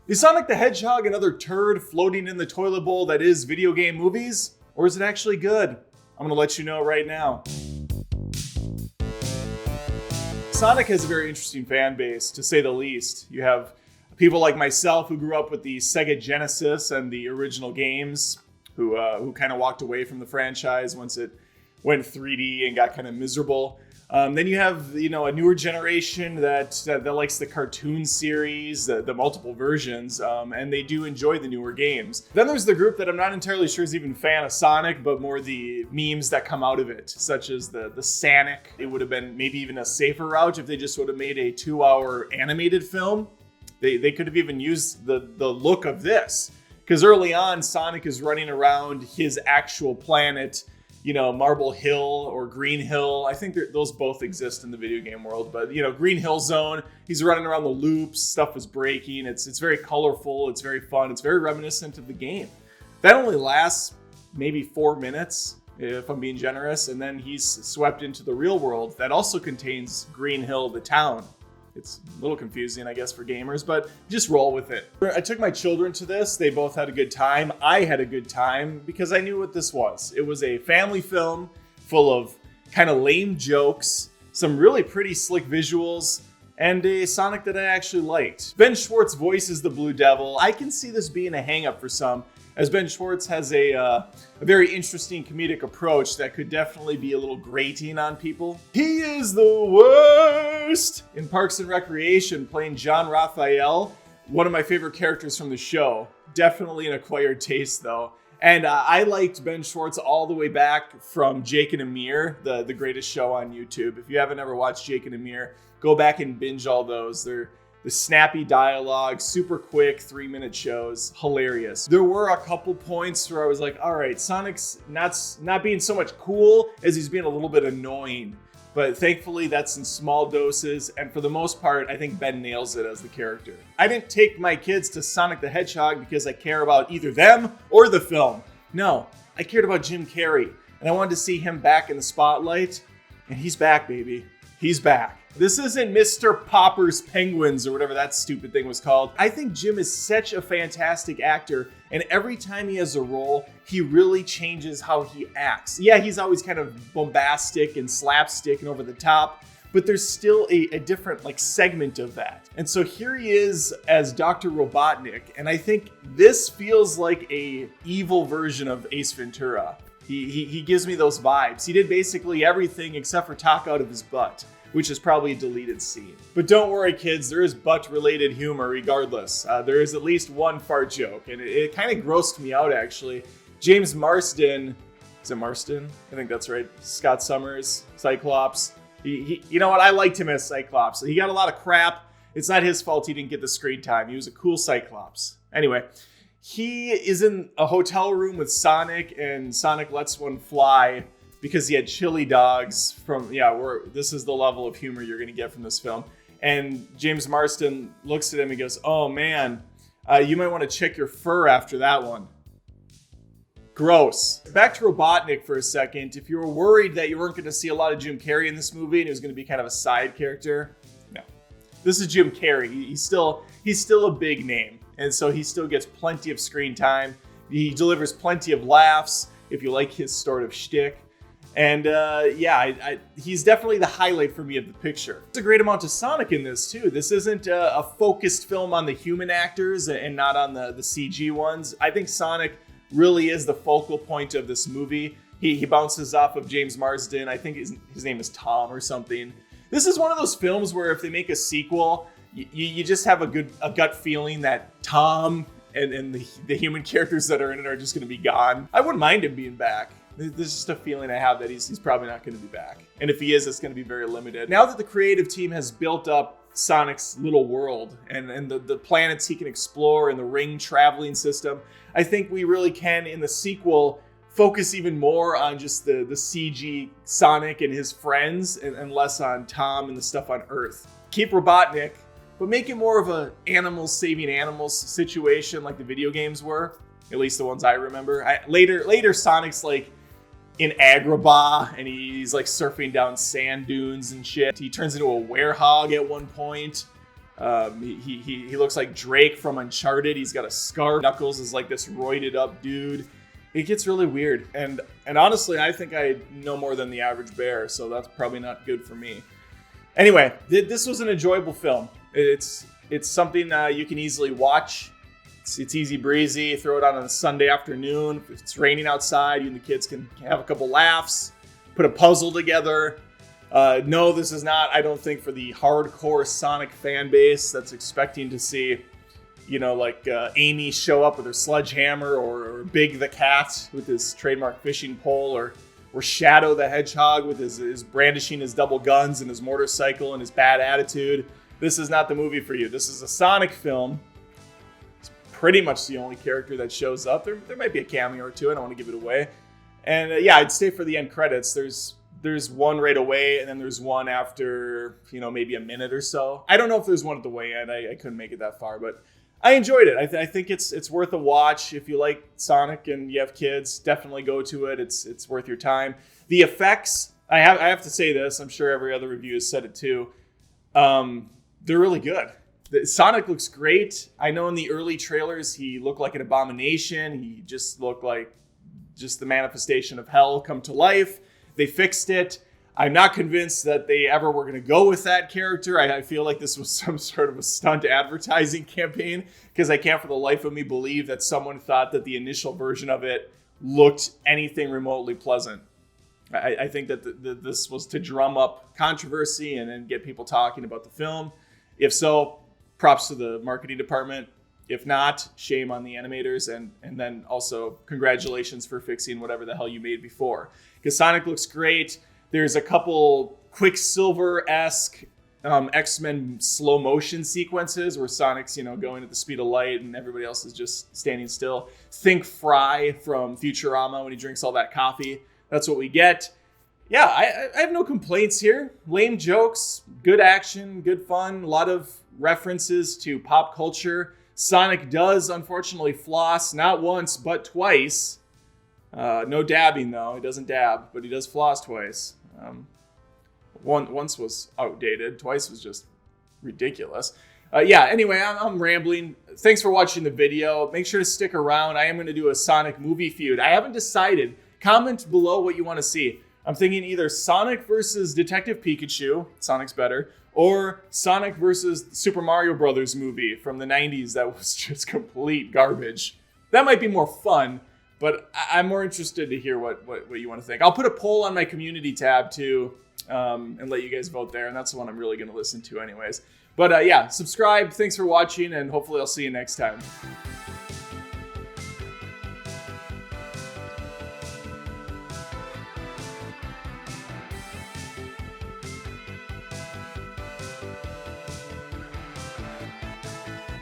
Is Sonic the Hedgehog another turd floating in the toilet bowl that is video game movies? Or is it actually good? I'm gonna let you know right now. Sonic has a very interesting fan base, to say the least. You have people like myself who grew up with the Sega Genesis and the original games, who kind of walked away from the franchise once it went 3D and got kind of miserable. Then you have, a newer generation that likes the cartoon series, the multiple versions, and they do enjoy the newer games. Then there's the group that I'm not entirely sure is even a fan of Sonic, but more the memes that come out of it, such as the Sonic. It would have been maybe even a safer route if they just would have made a 2-hour animated film. They could have even used the look of this, because early on, Sonic is running around his actual planet, Marble Hill or Green Hill. I think those both exist in the video game world, but Green Hill Zone, he's running around the loops, stuff is breaking. It's very colorful, it's very fun, it's very reminiscent of the game. That only lasts maybe 4 minutes, if I'm being generous, and then he's swept into the real world that also contains Green Hill, the town. It's a little confusing, I guess, for gamers, but just roll with it. I took my children to this. They both had a good time. I had a good time because I knew what this was. It was a family film full of kind of lame jokes, some really pretty slick visuals, and a Sonic that I actually liked. Ben Schwartz voices the Blue Devil. I can see this being a hang-up for some, as Ben Schwartz has a very interesting comedic approach that could definitely be a little grating on people. He is the worst in Parks and Recreation, playing John Raphael, one of my favorite characters from the show. Definitely an acquired taste, though. And I liked Ben Schwartz all the way back from Jake and Amir, the greatest show on YouTube. If you haven't ever watched Jake and Amir, go back and binge all those. They're the snappy dialogue, super quick, 3-minute shows, hilarious. There were a couple points where I was like, all right, Sonic's not being so much cool as he's being a little bit annoying. But thankfully, that's in small doses, and for the most part, I think Ben nails it as the character. I didn't take my kids to Sonic the Hedgehog because I care about either them or the film. No, I cared about Jim Carrey, and I wanted to see him back in the spotlight, and he's back, baby. He's back. This isn't Mr. Popper's Penguins or whatever that stupid thing was called. I think Jim is such a fantastic actor, and every time he has a role, he really changes how he acts. Yeah, he's always kind of bombastic and slapstick and over the top, but there's still a different segment of that. And so here he is as Dr. Robotnik, and I think this feels like a evil version of Ace Ventura. He gives me those vibes. He did basically everything except for talk out of his butt, which is probably a deleted scene. But don't worry, kids, there is butt-related humor regardless. There is at least one fart joke, and it kind of grossed me out, actually. James Marsden, is it Marsden? I think that's right. Scott Summers, Cyclops. You know what? I liked him as Cyclops. He got a lot of crap. It's not his fault he didn't get the screen time. He was a cool Cyclops. Anyway, he is in a hotel room with Sonic, and Sonic lets one fly because he had chili dogs this is the level of humor you're going to get from this film. And James Marsden looks at him and goes, oh man, you might want to check your fur after that one. Gross. Back to Robotnik for a second. If you were worried that you weren't going to see a lot of Jim Carrey in this movie and it was going to be kind of a side character, no. This is Jim Carrey. He's still a big name. And so he still gets plenty of screen time. He delivers plenty of laughs if you like his sort of shtick. And he's definitely the highlight for me of the picture. There's a great amount of Sonic in this too. This isn't a focused film on the human actors and not on the CG ones. I think Sonic really is the focal point of this movie. He bounces off of James Marsden. I think his name is Tom or something. This is one of those films where if they make a sequel, you just have a gut feeling that Tom and the human characters that are in it are just going to be gone. I wouldn't mind him being back. There's just a feeling I have that he's probably not going to be back. And if he is, it's going to be very limited. Now that the creative team has built up Sonic's little world and the planets he can explore and the ring traveling system, I think we really can, in the sequel, focus even more on just the CG Sonic and his friends and less on Tom and the stuff on Earth. Keep Robotnik, but make it more of a animals saving animals situation like the video games were. At least the ones I remember. Later Sonic's in Agrabah, and he's surfing down sand dunes and shit. He turns into a werehog at one point. He looks like Drake from Uncharted. He's got a scarf. Knuckles is like this roided up dude. It gets really weird. And honestly, I think I know more than the average bear, so that's probably not good for me. Anyway, this was an enjoyable film. It's something you can easily watch. It's easy breezy. Throw it on a Sunday afternoon. If it's raining outside, you and the kids can have a couple laughs, put a puzzle together. No, this is not, I don't think, for the hardcore Sonic fan base that's expecting to see, like Amy show up with her sledgehammer, or Big the Cat with his trademark fishing pole, or Shadow the Hedgehog with his brandishing his double guns and his motorcycle and his bad attitude. This is not the movie for you. This is a Sonic film. It's pretty much the only character that shows up. There might be a cameo or two. I don't want to give it away. And I'd stay for the end credits. There's one right away, and then there's one after, maybe a minute or so. I don't know if there's one at the way end. I couldn't make it that far, but I enjoyed it. I think it's worth a watch. If you like Sonic and you have kids, definitely go to it. It's worth your time. The effects, I have to say this. I'm sure every other review has said it too. They're really good. Sonic looks great. I know in the early trailers he looked like an abomination. He just looked like just the manifestation of hell come to life. They fixed it. I'm not convinced that they ever were going to go with that character. I feel like this was some sort of a stunt advertising campaign, because I can't for the life of me believe that someone thought that the initial version of it looked anything remotely pleasant. I think that this was to drum up controversy and then get people talking about the film. If so, props to the marketing department. If not, shame on the animators, and then also congratulations for fixing whatever the hell you made before. Because Sonic looks great. There's a couple Quicksilver-esque X-Men slow motion sequences where Sonic's, going at the speed of light and everybody else is just standing still. Think Fry from Futurama when he drinks all that coffee. That's what we get. Yeah, I have no complaints here. Lame jokes, good action, good fun, a lot of references to pop culture. Sonic does, unfortunately, floss not once, but twice. No dabbing, though. He doesn't dab, but he does floss twice. Once was outdated. Twice was just ridiculous. Anyway, I'm rambling. Thanks for watching the video. Make sure to stick around. I am going to do a Sonic movie feud. I haven't decided. Comment below what you want to see. I'm thinking either Sonic versus Detective Pikachu, Sonic's better, or Sonic versus the Super Mario Brothers movie from the 90s that was just complete garbage. That might be more fun, but I'm more interested to hear what you want to think. I'll put a poll on my community tab too, and let you guys vote there, and that's the one I'm really going to listen to anyways. But subscribe. Thanks for watching, and hopefully I'll see you next time.